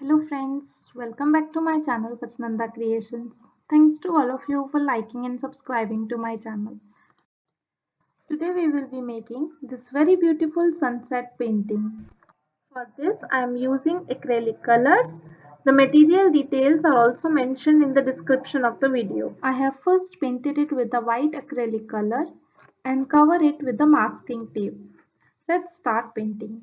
Hello friends, welcome back to my channel Pachnanda Creations. Thanks to all of you for liking and subscribing to my channel. Today we will be making this very beautiful sunset painting. For this I am using acrylic colors. The material details are also mentioned in the description of the video. I have first painted it with the white acrylic color and cover it with the masking tape. Let's start painting.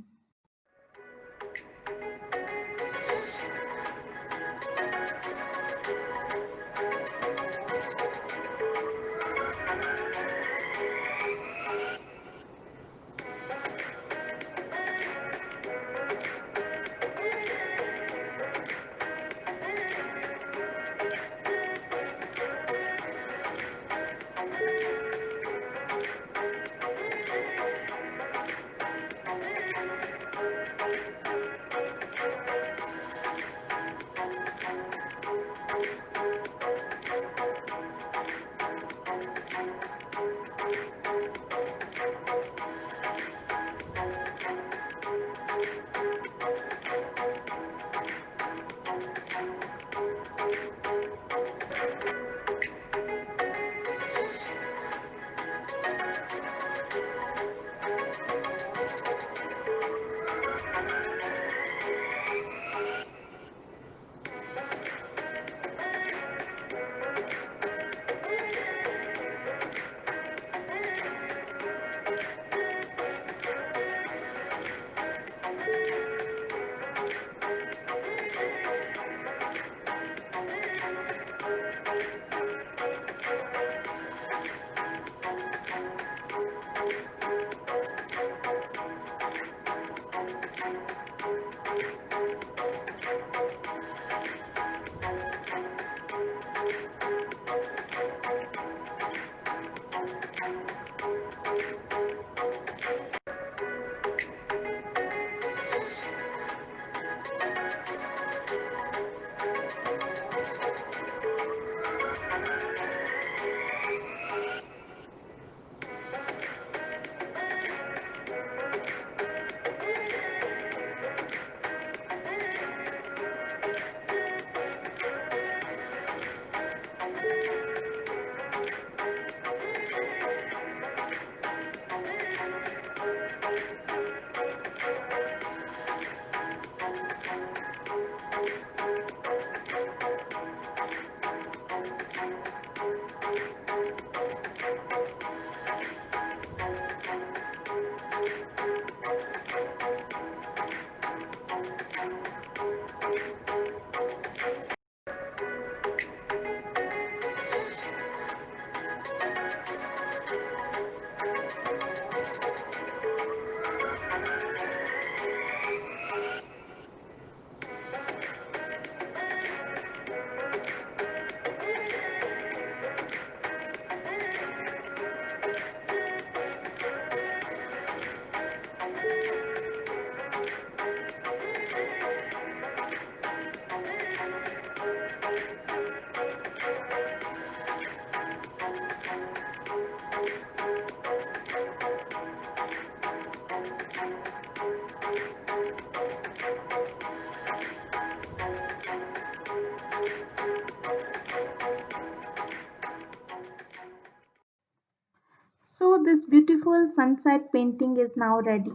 So this beautiful sunset painting is now ready.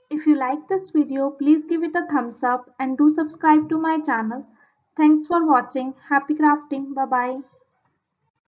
If you like this video, please give it a thumbs up and do subscribe to my channel. Thanks for watching. Happy crafting. Bye bye.